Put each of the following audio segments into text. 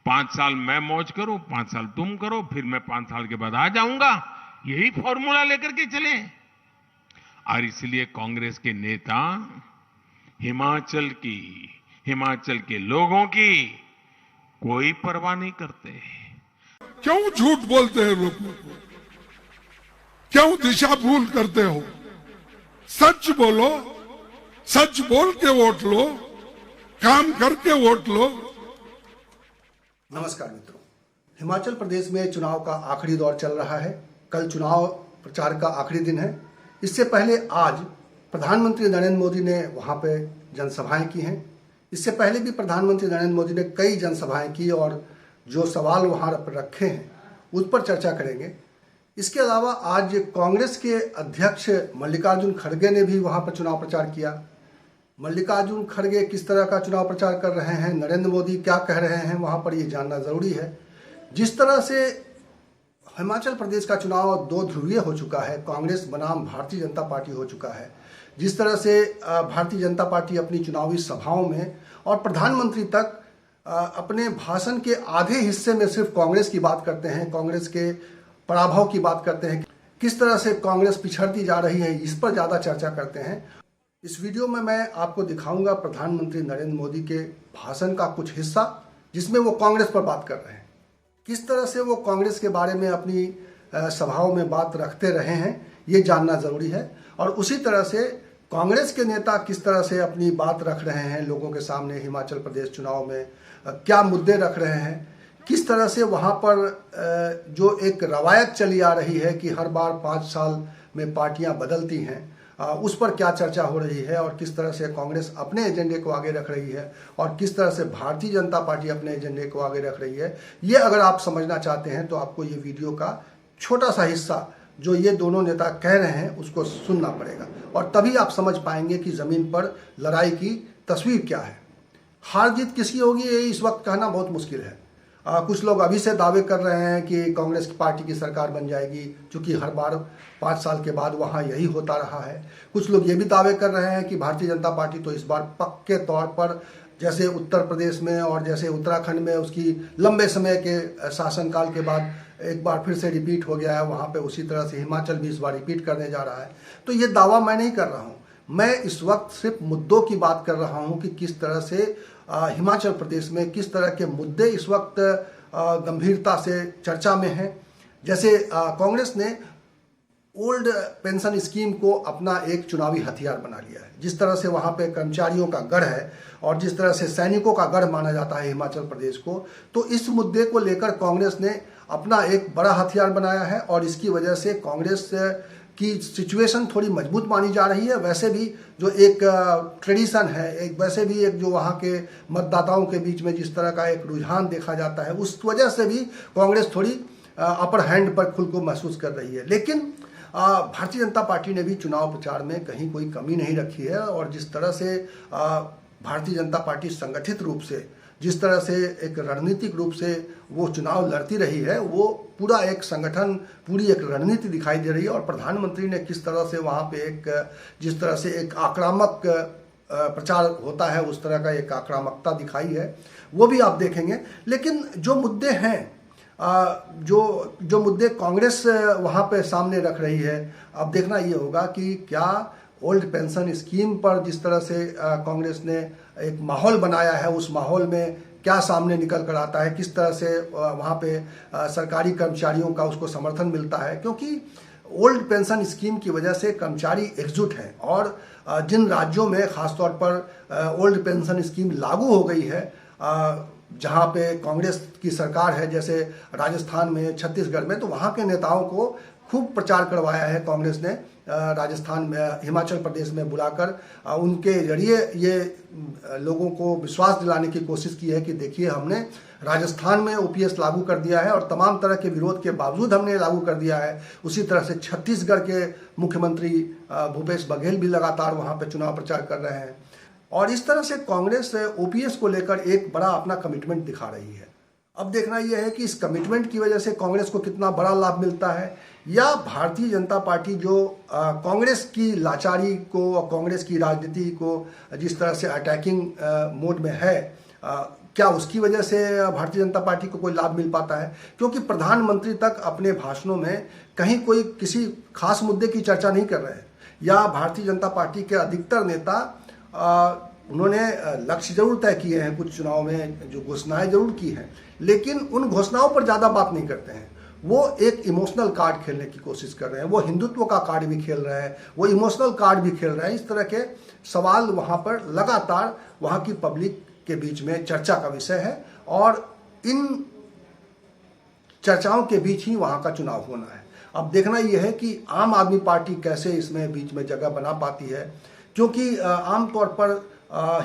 5 साल मैं मौज करूं, 5 साल तुम करो, फिर मैं 5 साल के बाद आ जाऊंगा, यही फॉर्मूला लेकर के चले। और इसलिए कांग्रेस के नेता हिमाचल के लोगों की कोई परवाह नहीं करते। क्यों झूठ बोलते हैं लोग? क्यों दिशा भूल करते हो? सच बोलो, सच बोल के वोट लो, काम करके वोट लो। नमस्कार मित्रों, हिमाचल प्रदेश में चुनाव का आखिरी दौर चल रहा है। कल चुनाव प्रचार का आखिरी दिन है। इससे पहले आज प्रधानमंत्री नरेंद्र मोदी ने वहां पे जनसभाएं की हैं। इससे पहले भी प्रधानमंत्री नरेंद्र मोदी ने कई जनसभाएं की और जो सवाल वहां पर रखे हैं उस पर चर्चा करेंगे। इसके अलावा आज कांग्रेस के अध्यक्ष मल्लिकार्जुन खड़गे ने भी वहां पर चुनाव प्रचार किया। मल्लिकार्जुन खड़गे किस तरह का चुनाव प्रचार कर रहे हैं, नरेंद्र मोदी क्या कह रहे हैं, वहां पर ये जानना जरूरी है। जिस तरह से हिमाचल प्रदेश का चुनाव दो ध्रुवीय हो चुका है, कांग्रेस बनाम भारतीय जनता पार्टी हो चुका है, जिस तरह से भारतीय जनता पार्टी अपनी चुनावी सभाओं में और प्रधानमंत्री तक अपने भाषण के आधे हिस्से में सिर्फ कांग्रेस की बात करते हैं, कांग्रेस के पराभव की बात करते हैं, किस तरह से कांग्रेस पिछड़ती जा रही है, इस पर ज़्यादा चर्चा करते हैं। इस वीडियो में मैं आपको दिखाऊंगा प्रधानमंत्री नरेंद्र मोदी के भाषण का कुछ हिस्सा, जिसमें वो कांग्रेस पर बात कर रहे हैं। किस तरह से वो कांग्रेस के बारे में अपनी सभाओं में बात रखते रहे हैं, ये जानना ज़रूरी है। और उसी तरह से कांग्रेस के नेता किस तरह से अपनी बात रख रहे हैं लोगों के सामने, हिमाचल प्रदेश चुनाव में क्या मुद्दे रख रहे हैं, किस तरह से वहाँ पर जो एक रवायत चली आ रही है कि हर बार 5 साल में पार्टियाँ बदलती हैं, उस पर क्या चर्चा हो रही है, और किस तरह से कांग्रेस अपने एजेंडे को आगे रख रही है और किस तरह से भारतीय जनता पार्टी अपने एजेंडे को आगे रख रही है। ये अगर आप समझना चाहते हैं तो आपको ये वीडियो का छोटा सा हिस्सा जो ये दोनों नेता कह रहे हैं उसको सुनना पड़ेगा, और तभी आप समझ पाएंगे कि ज़मीन पर लड़ाई की तस्वीर क्या है। हार जीत किसकी होगी ये इस वक्त कहना बहुत मुश्किल है। कुछ लोग अभी से दावे कर रहे हैं कि कांग्रेस की पार्टी की सरकार बन जाएगी, क्योंकि हर बार 5 साल के बाद वहाँ यही होता रहा है। कुछ लोग ये भी दावे कर रहे हैं कि भारतीय जनता पार्टी तो इस बार पक्के तौर पर, जैसे उत्तर प्रदेश में और जैसे उत्तराखंड में उसकी लंबे समय के शासनकाल के बाद एक बार फिर से रिपीट हो गया है, वहाँ पे उसी तरह से हिमाचल भी इस बार रिपीट करने जा रहा है। तो ये दावा मैं नहीं कर रहा हूँ, मैं इस वक्त सिर्फ मुद्दों की बात कर रहा हूँ कि किस तरह से हिमाचल प्रदेश में किस तरह के मुद्दे इस वक्त गंभीरता से चर्चा में हैं। जैसे कांग्रेस ने ओल्ड पेंशन स्कीम को अपना एक चुनावी हथियार बना लिया है। जिस तरह से वहाँ पे कर्मचारियों का गढ़ है और जिस तरह से सैनिकों का गढ़ माना जाता है हिमाचल प्रदेश को, तो इस मुद्दे को लेकर कांग्रेस ने अपना एक बड़ा हथियार बनाया है और इसकी वजह से कांग्रेस की सिचुएशन थोड़ी मजबूत मानी जा रही है। वैसे भी जो एक ट्रेडिशन है, एक वैसे भी एक जो वहाँ के मतदाताओं के बीच में जिस तरह का एक रुझान देखा जाता है, उस वजह से भी कांग्रेस थोड़ी अपर हैंड पर खुद को महसूस कर रही है। लेकिन भारतीय जनता पार्टी ने भी चुनाव प्रचार में कहीं कोई कमी नहीं रखी है, और जिस तरह से भारतीय जनता पार्टी संगठित रूप से, जिस तरह से एक रणनीतिक रूप से वो चुनाव लड़ती रही है, वो पूरा एक संगठन, पूरी एक रणनीति दिखाई दे रही है। और प्रधानमंत्री ने किस तरह से वहाँ पे एक, जिस तरह से एक आक्रामक प्रचार होता है उस तरह का एक आक्रामकता दिखाई है, वो भी आप देखेंगे। लेकिन जो मुद्दे हैं, जो मुद्दे कांग्रेस वहाँ पे सामने रख रही है, अब देखना ये होगा कि क्या ओल्ड पेंशन स्कीम पर जिस तरह से कांग्रेस ने एक माहौल बनाया है, उस माहौल में क्या सामने निकल कर आता है, किस तरह से वहाँ पे सरकारी कर्मचारियों का उसको समर्थन मिलता है। क्योंकि ओल्ड पेंशन स्कीम की वजह से कर्मचारी एकजुट हैं, और जिन राज्यों में खासतौर पर ओल्ड पेंशन स्कीम लागू हो गई है, जहाँ पे कांग्रेस की सरकार है, जैसे राजस्थान में, छत्तीसगढ़ में, तो वहाँ के नेताओं को खूब प्रचार करवाया है कांग्रेस ने राजस्थान में, हिमाचल प्रदेश में बुलाकर उनके जरिए ये लोगों को विश्वास दिलाने की कोशिश की है कि देखिए हमने राजस्थान में ओपीएस लागू कर दिया है और तमाम तरह के विरोध के बावजूद हमने लागू कर दिया है। उसी तरह से छत्तीसगढ़ के मुख्यमंत्री भूपेश बघेल भी लगातार वहाँ पर चुनाव प्रचार कर रहे हैं, और इस तरह से कांग्रेस ओपीएस को लेकर एक बड़ा अपना कमिटमेंट दिखा रही है। अब देखना यह है कि इस कमिटमेंट की वजह से कांग्रेस को कितना बड़ा लाभ मिलता है, या भारतीय जनता पार्टी जो कांग्रेस की लाचारी को और कांग्रेस की राजनीति को जिस तरह से अटैकिंग मोड में है, क्या उसकी वजह से भारतीय जनता पार्टी को कोई लाभ मिल पाता है? क्योंकि प्रधानमंत्री तक अपने भाषणों में कहीं कोई किसी खास मुद्दे की चर्चा नहीं कर रहे हैं, या भारतीय जनता पार्टी के अधिकतर नेता उन्होंने लक्ष्य जरूर तय किए हैं, कुछ चुनाव में जो घोषणाएं जरूर की हैं, लेकिन उन घोषणाओं पर ज़्यादा बात नहीं करते हैं। वो एक इमोशनल कार्ड खेलने की कोशिश कर रहे हैं, वो हिंदुत्व का कार्ड भी खेल रहे हैं, वो इमोशनल कार्ड भी खेल रहे हैं। इस तरह के सवाल वहाँ पर लगातार वहाँ की पब्लिक के बीच में चर्चा का विषय है, और इन चर्चाओं के बीच ही वहाँ का चुनाव होना है। अब देखना यह है कि आम आदमी पार्टी कैसे इसमें बीच में जगह बना पाती है, क्योंकि आमतौर पर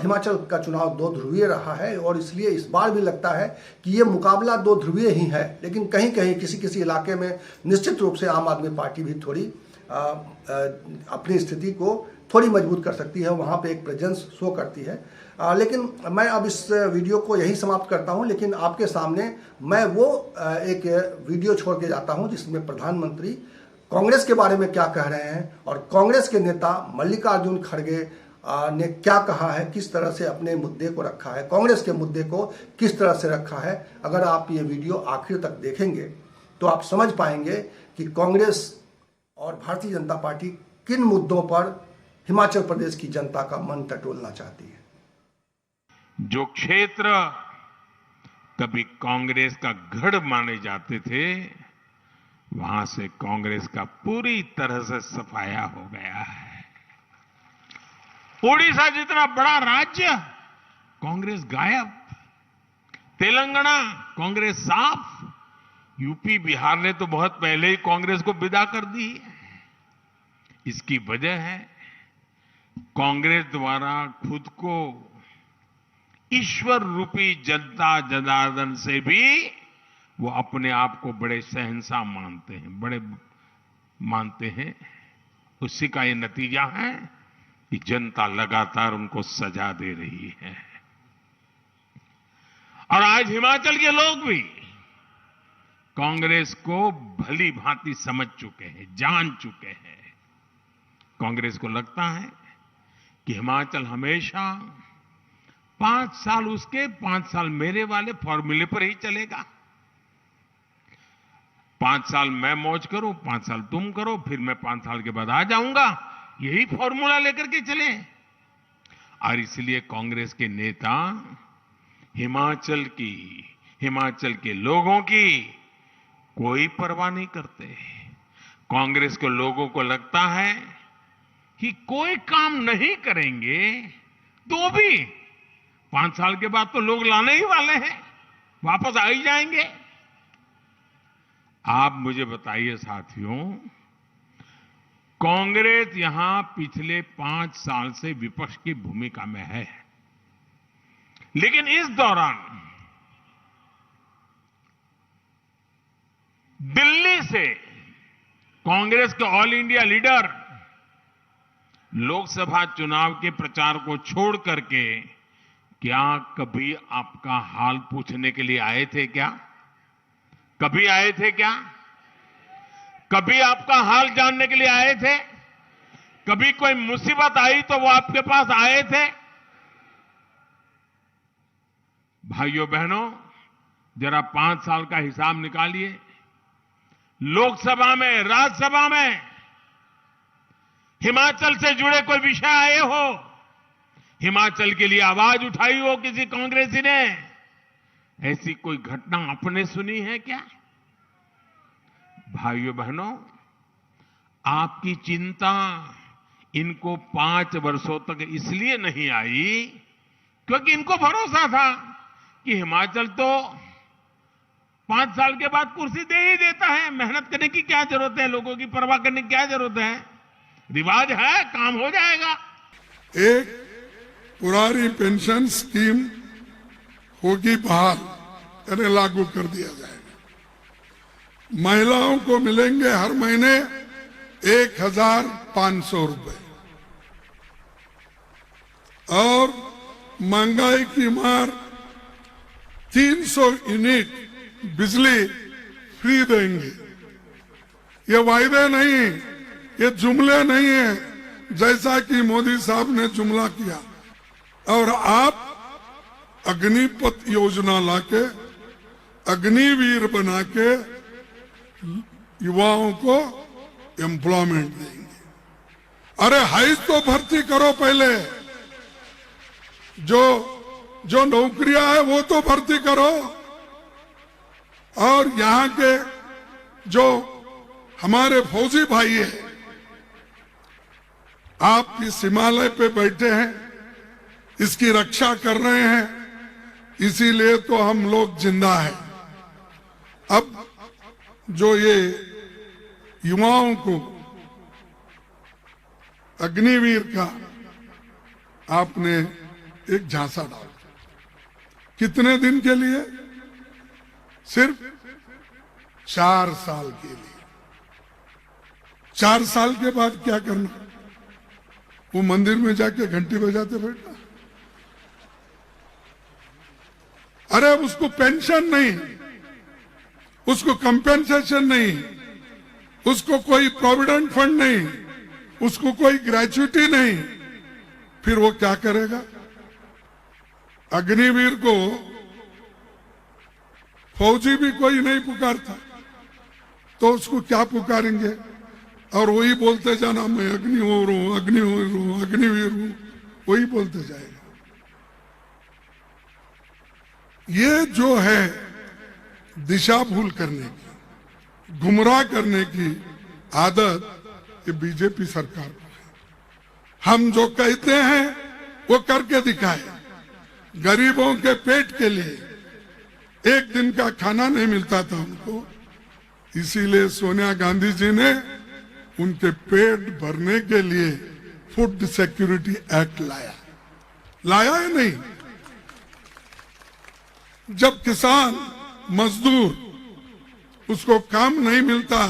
हिमाचल का चुनाव दो ध्रुवीय रहा है, और इसलिए इस बार भी लगता है कि ये मुकाबला दो ध्रुवीय ही है। लेकिन कहीं कहीं किसी किसी इलाके में निश्चित रूप से आम आदमी पार्टी भी थोड़ी अपनी स्थिति को थोड़ी मजबूत कर सकती है, वहाँ पे एक प्रेजेंस शो करती है। लेकिन मैं अब इस वीडियो को यहीं समाप्त करता हूं, लेकिन आपके सामने मैं वो एक वीडियो छोड़ के जाता हूं जिसमें प्रधानमंत्री कांग्रेस के बारे में क्या कह रहे हैं, और कांग्रेस के नेता मल्लिकार्जुन खड़गे ने क्या कहा है, किस तरह से अपने मुद्दे को रखा है, कांग्रेस के मुद्दे को किस तरह से रखा है। अगर आप ये वीडियो आखिर तक देखेंगे तो आप समझ पाएंगे कि कांग्रेस और भारतीय जनता पार्टी किन मुद्दों पर हिमाचल प्रदेश की जनता का मन टटोलना चाहती है। जो क्षेत्र कभी कांग्रेस का गढ़ माने जाते थे, वहां से कांग्रेस का पूरी तरह से सफाया हो गया है। ओडिशा जितना बड़ा राज्य, कांग्रेस गायब। तेलंगाना, कांग्रेस साफ। यूपी बिहार ने तो बहुत पहले ही कांग्रेस को विदा कर दी। इसकी वजह है कांग्रेस द्वारा खुद को ईश्वर रूपी जनता जनार्दन से भी वो अपने आप को बड़े शहंशाह मानते हैं, बड़े मानते हैं। उसी का ये नतीजा है कि जनता लगातार उनको सजा दे रही है। और आज हिमाचल के लोग भी कांग्रेस को भली भांति समझ चुके हैं, जान चुके हैं। कांग्रेस को लगता है कि हिमाचल हमेशा 5 साल उसके 5 साल मेरे वाले फॉर्मूले पर ही चलेगा। 5 साल मैं मौज करूं, 5 साल तुम करो, फिर मैं 5 साल के बाद आ जाऊंगा, यही फॉर्मूला लेकर के चले। और इसलिए कांग्रेस के नेता हिमाचल के लोगों की कोई परवाह नहीं करते। कांग्रेस के लोगों को लगता है कि कोई काम नहीं करेंगे तो भी 5 साल के बाद तो लोग लाने ही वाले हैं, वापस आ ही जाएंगे। आप मुझे बताइए साथियों, कांग्रेस यहां पिछले 5 साल से विपक्ष की भूमिका में है, लेकिन इस दौरान दिल्ली से कांग्रेस के ऑल इंडिया लीडर लोकसभा चुनाव के प्रचार को छोड़ करके क्या कभी आपका हाल पूछने के लिए आए थे क्या? कभी आए थे क्या? कभी आपका हाल जानने के लिए आए थे? कभी कोई मुसीबत आई तो वो आपके पास आए थे? भाइयों बहनों, जरा 5 साल का हिसाब निकालिए। लोकसभा में, राज्यसभा में हिमाचल से जुड़े कोई विषय आए हो, हिमाचल के लिए आवाज उठाई हो किसी कांग्रेसी ने, ऐसी कोई घटना आपने सुनी है क्या? भाइयों बहनों, आपकी चिंता इनको 5 वर्षों तक इसलिए नहीं आई क्योंकि इनको भरोसा था कि हिमाचल तो 5 साल के बाद कुर्सी दे ही देता है, मेहनत करने की क्या जरूरत है, लोगों की परवाह करने की क्या जरूरत है, रिवाज है, काम हो जाएगा। एक पुरानी पेंशन स्कीम होगी बहाल, यानी लागू कर दिया जाएगा। महिलाओं को मिलेंगे हर महीने 1,500 रुपए, और महंगाई की मार 300 यूनिट बिजली फ्री देंगे। ये वायदे नहीं, ये जुमले नहीं है जैसा कि मोदी साहब ने जुमला किया। और आप अग्निपथ योजना लाके अग्निवीर बना के युवाओं को एम्प्लॉयमेंट देंगे। अरे हाई तो भर्ती करो पहले, जो नौकरियां है वो तो भर्ती करो। और यहां के जो हमारे फौजी भाई है, आप इस हिमालय पे बैठे हैं, इसकी रक्षा कर रहे हैं, इसीलिए तो हम लोग जिंदा हैं। अब जो ये युवाओं को अग्निवीर का आपने एक झांसा डाला, कितने दिन के लिए? सिर्फ 4 साल के लिए। 4 साल के बाद क्या करना? वो मंदिर में जाके घंटी बजाते बैठना? अरे उसको पेंशन नहीं, उसको कंपेंसेशन नहीं, उसको कोई प्रोविडेंट फंड नहीं, उसको कोई ग्रेच्युटी नहीं, फिर वो क्या करेगा? अग्निवीर को फौजी भी कोई नहीं पुकारता, तो उसको क्या पुकारेंगे? और वही बोलते जाना, मैं अग्निवीर हूं, अग्निवीर हूं, अग्निवीर हूं, वही बोलते जाएगा। ये जो है दिशा भूल करने की, गुमराह करने की आदत ये बीजेपी सरकार को है। हम जो कहते हैं वो करके दिखाए। गरीबों के पेट के लिए एक दिन का खाना नहीं मिलता था उनको, इसीलिए सोनिया गांधी जी ने उनके पेट भरने के लिए फूड सिक्योरिटी एक्ट लाया है नहीं? जब किसान मजदूर उसको काम नहीं मिलता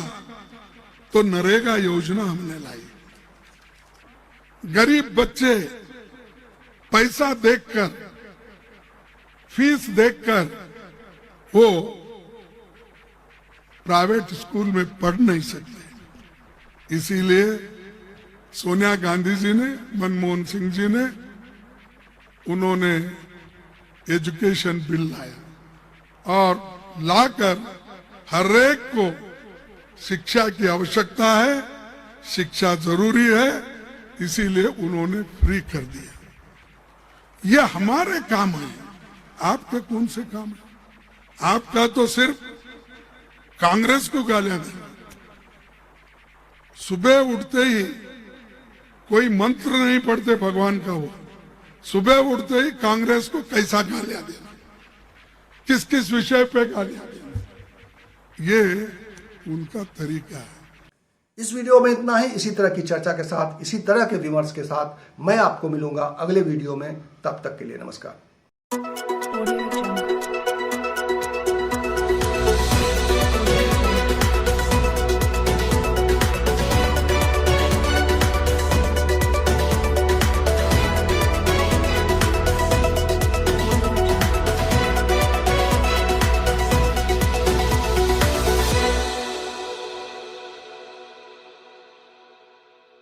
तो नरेगा योजना हमने लाई। गरीब बच्चे पैसा देखकर, फीस देखकर वो प्राइवेट स्कूल में पढ़ नहीं सकते, इसीलिए सोनिया गांधी जी ने, मनमोहन सिंह जी ने, उन्होंने एजुकेशन बिल लाया और लाकर हर एक को शिक्षा की आवश्यकता है, शिक्षा जरूरी है, इसीलिए उन्होंने फ्री कर दिया। ये हमारे काम है, आपके कौन से काम है? आपका तो सिर्फ कांग्रेस को गालियां देना। सुबह उठते ही कोई मंत्र नहीं पढ़ते भगवान का, वो सुबह उठते ही कांग्रेस को कैसा गालियां देना, किस किस विषय पे गालियां देना, ये उनका तरीका है। इस वीडियो में इतना ही। इसी तरह की चर्चा के साथ, इसी तरह के विमर्श के साथ मैं आपको मिलूंगा अगले वीडियो में। तब तक के लिए नमस्कार।